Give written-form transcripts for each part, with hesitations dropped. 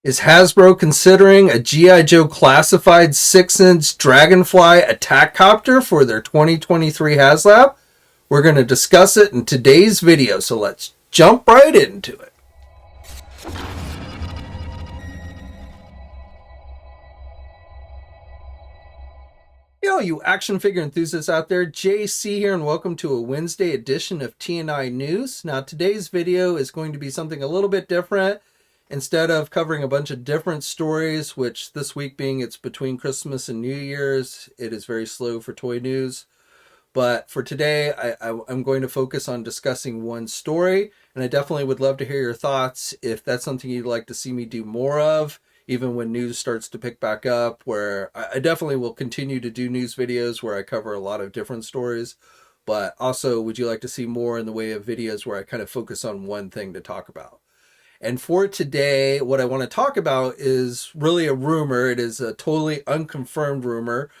Is Hasbro considering a G.I. Joe classified 6-inch Dragonfly attack copter for their 2023 Haslab? We're going to discuss it in today's video, so let's jump right into it. Yo, you action figure enthusiasts out there, JC here, and welcome to a Wednesday edition of TNInews. Now, today's video is going to be something a little bit different. Instead of covering a bunch of different stories, which this week being it's between Christmas and New Year's, it is very slow for toy news. But for today, I'm going to focus on discussing one story, and I definitely would love to hear your thoughts if that's something you'd like to see me do more of, even when news starts to pick back up, where I definitely will continue to do news videos where I cover a lot of different stories. But also, would you like to see more in the way of videos where I kind of focus on one thing to talk about? And for today, what I want to talk about is really a rumor. It is a totally unconfirmed rumor.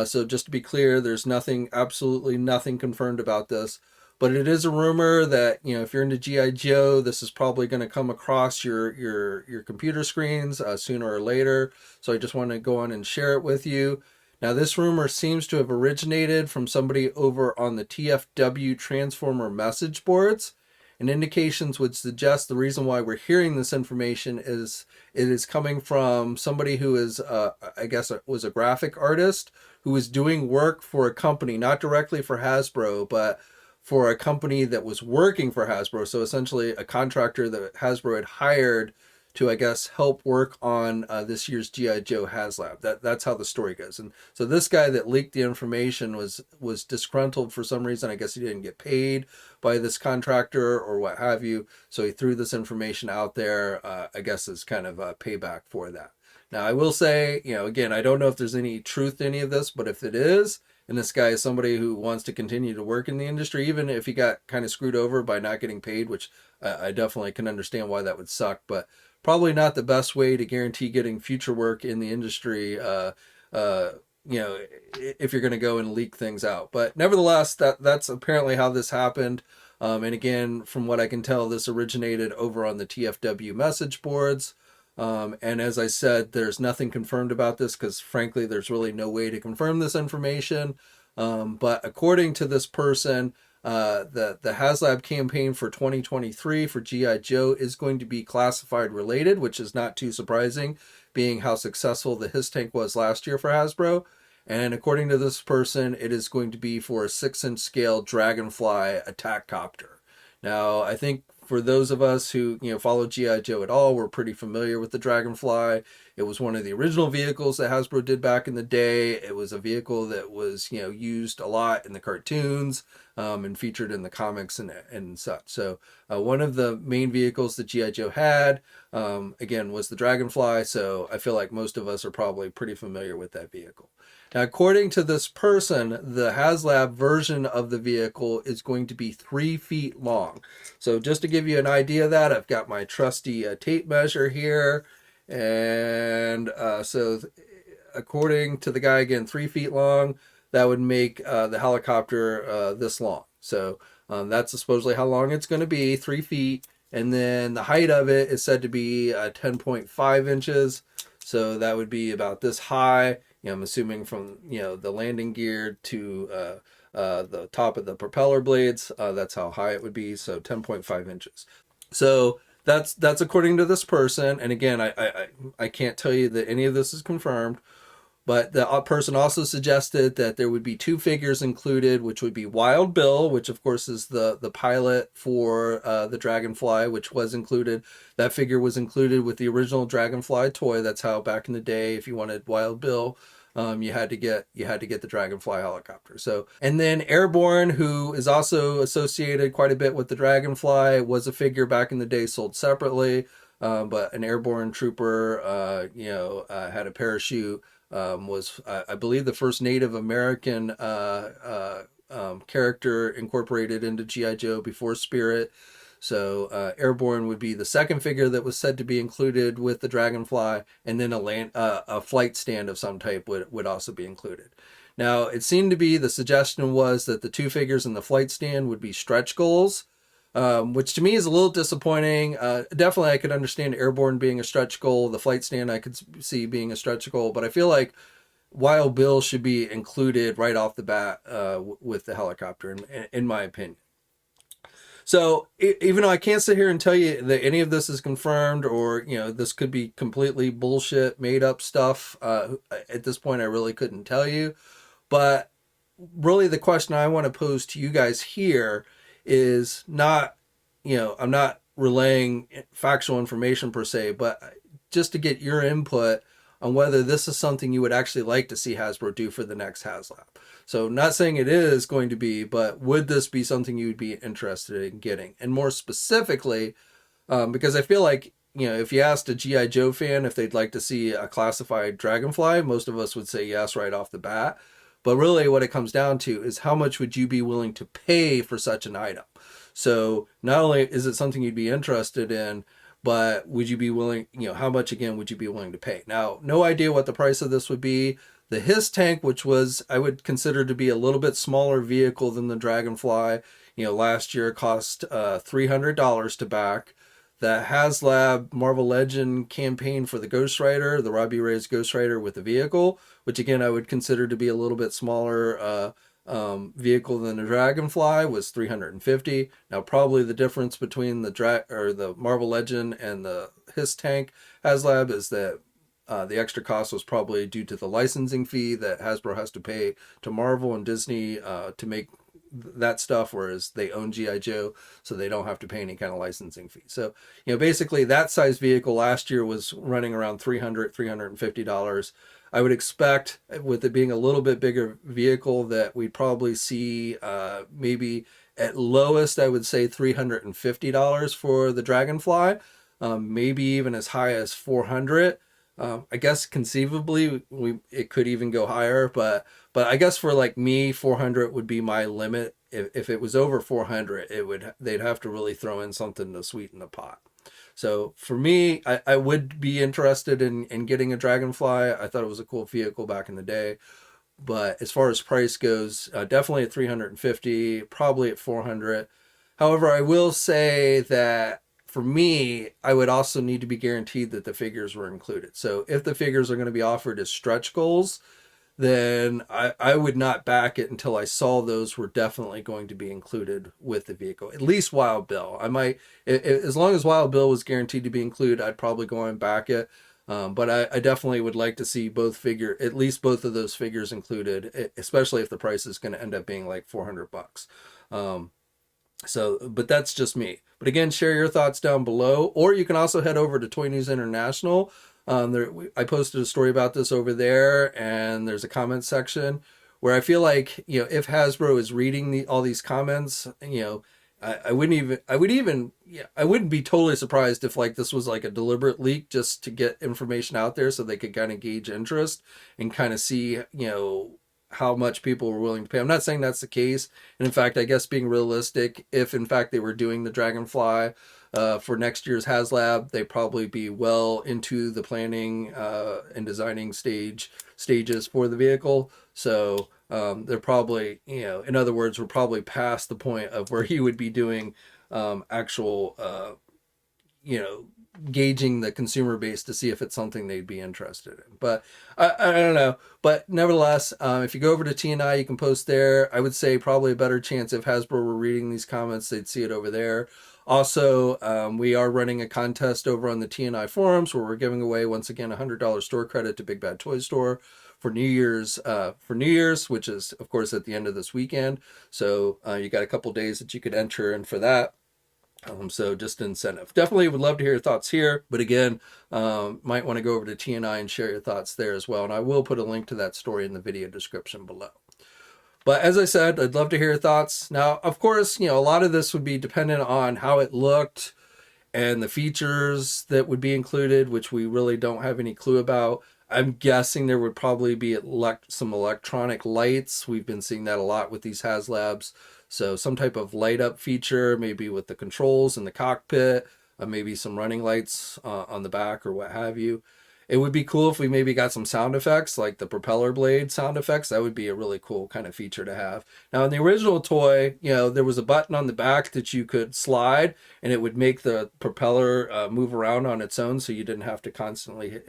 So just to be clear, there's absolutely nothing confirmed about this. But it is a rumor that, if you're into G.I. Joe, this is probably going to come across your computer screens sooner or later. So I just want to go on and share it with you. Now, this rumor seems to have originated from somebody over on the TFW Transformer message boards. And indications would suggest the reason why we're hearing this information is it is coming from somebody who is, was a graphic artist who was doing work for a company, not directly for Hasbro, but for a company that was working for Hasbro. So essentially a contractor that Hasbro had hired to, help work on this year's G.I. Joe Haslab. That's how the story goes. And so this guy that leaked the information was disgruntled for some reason. I guess he didn't get paid by this contractor or what have you. So he threw this information out there, as kind of a payback for that. Now, I will say, again, I don't know if there's any truth to any of this, but if it is, and this guy is somebody who wants to continue to work in the industry, even if he got kind of screwed over by not getting paid, which I definitely can understand why that would suck, but probably not the best way to guarantee getting future work in the industry, if you're going to go and leak things out. But nevertheless, that's apparently how this happened. And again, from what I can tell, this originated over on the TFW message boards. And as I said, there's nothing confirmed about this because, frankly, there's really no way to confirm this information. But according to this person, the Haslab campaign for 2023 for G.I. Joe is going to be classified related, which is not too surprising, being how successful the His Tank was last year for Hasbro. And according to this person, it is going to be for a 6-inch scale Dragonfly attack copter. Now, I think for those of us who follow G.I. Joe at all, we're pretty familiar with the Dragonfly. It was one of the original vehicles that Hasbro did back in the day. It was a vehicle that was used a lot in the cartoons and featured in the comics and such. So one of the main vehicles that G.I. Joe had, again, was the Dragonfly. So I feel like most of us are probably pretty familiar with that vehicle. Now, according to this person, the Haslab version of the vehicle is going to be 3 feet long. So just to give you an idea of that, I've got my trusty tape measure here. And so according to the guy, again, 3 feet long, that would make the helicopter this long. So that's supposedly how long it's going to be, 3 feet. And then the height of it is said to be 10.5 inches. So that would be about this high. I'm assuming from, the landing gear to the top of the propeller blades. That's how high it would be. So 10.5 inches. So that's according to this person. And again, I can't tell you that any of this is confirmed. But the person also suggested that there would be 2 figures included, which would be Wild Bill, which of course is the pilot for the Dragonfly, which was included. That figure was included with the original Dragonfly toy. That's how back in the day, if you wanted Wild Bill, you had to get the Dragonfly helicopter. So, and then Airborne, who is also associated quite a bit with the Dragonfly, was a figure back in the day sold separately. But an airborne trooper, had a parachute. Was I believe the first Native American character incorporated into G.I. Joe before Spirit. So Airborne would be the second figure that was said to be included with the Dragonfly, and then a flight stand of some type would also be included. Now, it seemed to be the suggestion was that the 2 figures in the flight stand would be stretch goals. which to me is a little disappointing. Definitely, I could understand airborne being a stretch goal. The flight stand I could see being a stretch goal, but I feel like Wild Bill should be included right off the bat with the helicopter, in my opinion. So even though I can't sit here and tell you that any of this is confirmed, or this could be completely bullshit, made up stuff, at this point I really couldn't tell you. But really, the question I want to pose to you guys here is not, I'm not relaying factual information per se, but just to get your input on whether this is something you would actually like to see Hasbro do for the next Haslab. So not saying it is going to be, but would this be something you would be interested in getting? And more specifically, because I feel like, if you asked a G.I. Joe fan if they'd like to see a classified Dragonfly, most of us would say yes right off the bat. But really what it comes down to is how much would you be willing to pay for such an item? So not only is it something you'd be interested in, but would you be willing, how much again would you be willing to pay? Now, no idea what the price of this would be. The Hiss tank, which was, I would consider to be a little bit smaller vehicle than the Dragonfly, last year cost $300 to back. The Haslab Marvel Legend campaign for the Ghost Rider, the Robbie Reyes Ghost Rider with the vehicle, which again I would consider to be a little bit smaller vehicle than the Dragonfly, was $350. Now probably the difference between the Marvel Legend and the Hiss tank Haslab is that the extra cost was probably due to the licensing fee that Hasbro has to pay to Marvel and Disney to make that stuff, whereas they own G.I. Joe, so they don't have to pay any kind of licensing fee. So, basically that size vehicle last year was running around $350. I would expect, with it being a little bit bigger vehicle, that we'd probably see maybe at lowest, I would say $350 for the Dragonfly, maybe even as high as $400. I guess conceivably it could even go higher, but I guess for like me, 400 would be my limit. If it was over 400, they'd have to really throw in something to sweeten the pot. So for me, I would be interested in getting a Dragonfly. I thought it was a cool vehicle back in the day. But as far as price goes, definitely at 350, probably at 400. However, I will say that for me, I would also need to be guaranteed that the figures were included. So if the figures are going to be offered as stretch goals, then I would not back it until I saw those were definitely going to be included with the vehicle. At least Wild Bill. I might, as long as Wild Bill was guaranteed to be included, I'd probably go and back it. But I definitely would like to see at least both of those figures included, especially if the price is going to end up being like $400. But that's just me. But again, share your thoughts down below, or you can also head over to Toy News International. I posted a story about this over there, and there's a comment section where I feel like, if Hasbro is reading all these comments, I wouldn't be totally surprised if like this was like a deliberate leak just to get information out there so they could kind of gauge interest and kind of see, how much people were willing to pay. I'm not saying that's the case. And in fact, I guess being realistic, if in fact they were doing the Dragonfly for next year's Haslab, they'd probably be well into the planning and designing stages for the vehicle. So they're probably, in other words, we're probably past the point of where you would be doing actual, gauging the consumer base to see if it's something they'd be interested in. But I don't know. But nevertheless, if you go over to TNI, you can post there. I would say probably a better chance if Hasbro were reading these comments, they'd see it over there. Also, we are running a contest over on the TNI forums where we're giving away, once again, $100 store credit to Big Bad Toy Store for New Year's, which is, of course, at the end of this weekend. So you got a couple days that you could enter in for that. So just incentive. Definitely would love to hear your thoughts here. But again, might want to go over to TNI and share your thoughts there as well. And I will put a link to that story in the video description below. But as I said, I'd love to hear your thoughts. Now, of course, a lot of this would be dependent on how it looked and the features that would be included, which we really don't have any clue about. I'm guessing there would probably be some electronic lights. We've been seeing that a lot with these Haslabs. So some type of light up feature, maybe with the controls in the cockpit, maybe some running lights on the back or what have you. It would be cool if we maybe got some sound effects, like the propeller blade sound effects. That would be a really cool kind of feature to have. Now, in the original toy, there was a button on the back that you could slide, and it would make the propeller move around on its own, so you didn't have to constantly,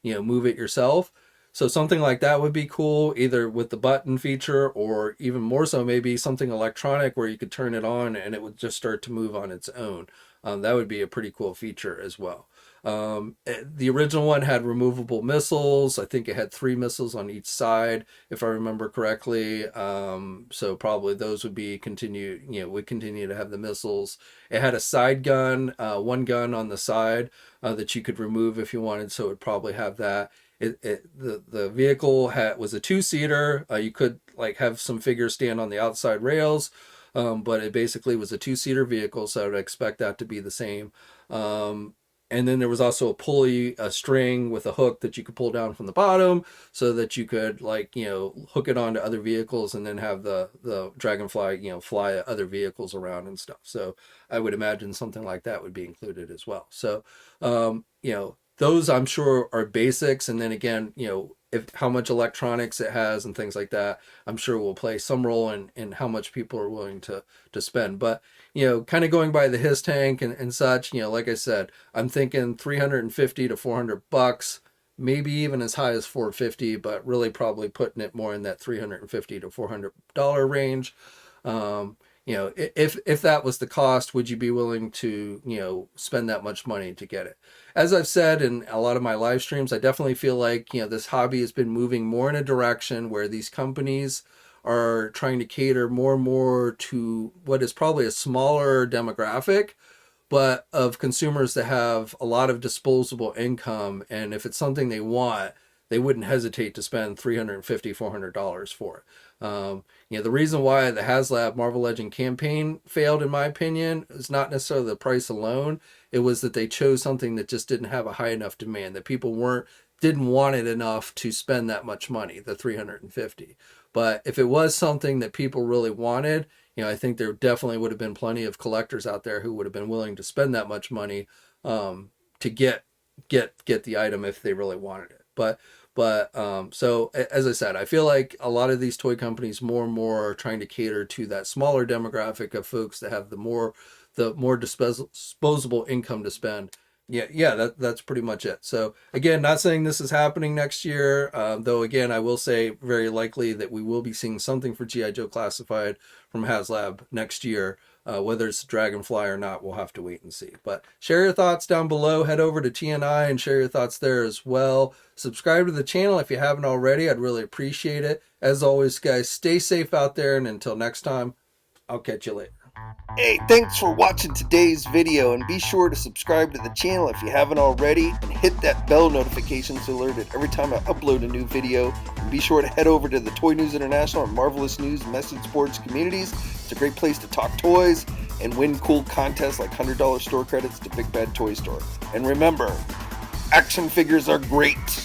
move it yourself. So something like that would be cool, either with the button feature or even more so maybe something electronic where you could turn it on and it would just start to move on its own. That would be a pretty cool feature as well. The original one had removable missiles. I think it had 3 missiles on each side, if I remember correctly. So probably those would be would continue to have the missiles. It had a side gun, 1 gun on the side that you could remove if you wanted. So it would probably have that. The vehicle was a 2-seater. You could have some figures stand on the outside rails, but it basically was a 2-seater vehicle, so I would expect that to be the same. And then there was also a pulley, a string with a hook that you could pull down from the bottom so that you could hook it onto other vehicles and then have the Dragonfly, fly other vehicles around and stuff. So I would imagine something like that would be included as well. So, those I'm sure are basics. And then again, how much electronics it has and things like that, I'm sure will play some role in how much people are willing to spend. But, kind of going by the his tank and such, like I said, I'm thinking $350 to $400, maybe even as high as $450, but really probably putting it more in that $350 to $400 range. If that was the cost, would you be willing to, spend that much money to get it? As I've said in a lot of my live streams, I definitely feel like, this hobby has been moving more in a direction where these companies are trying to cater more and more to what is probably a smaller demographic, but of consumers that have a lot of disposable income. And if it's something they want, they wouldn't hesitate to spend $350, $400 for it. The reason why the Haslab Marvel Legend campaign failed, in my opinion, is not necessarily the price alone. It was that they chose something that just didn't have a high enough demand, that people didn't want it enough to spend that much money, the $350. But if it was something that people really wanted, I think there definitely would have been plenty of collectors out there who would have been willing to spend that much money to get the item if they really wanted it. But so as I said, I feel like a lot of these toy companies more and more are trying to cater to that smaller demographic of folks that have the more disposable income to spend. That's pretty much it. So again, not saying this is happening next year, though again, I will say very likely that we will be seeing something for G.I. Joe Classified from Haslab next year. Whether it's Dragonfly or not, we'll have to wait and see. But share your thoughts down below. Head over to TNI and share your thoughts there as well. Subscribe to the channel if you haven't already. I'd really appreciate it. As always, guys, stay safe out there. And until next time, I'll catch you later. Hey, thanks for watching today's video, and be sure to subscribe to the channel if you haven't already, and hit that bell notification so alerted every time I upload a new video. And be sure to head over to the Toy News International and Marvelous News message boards communities. It's a great place to talk toys and win cool contests like $100 store credits to Big Bad Toy Store. And remember, action figures are great.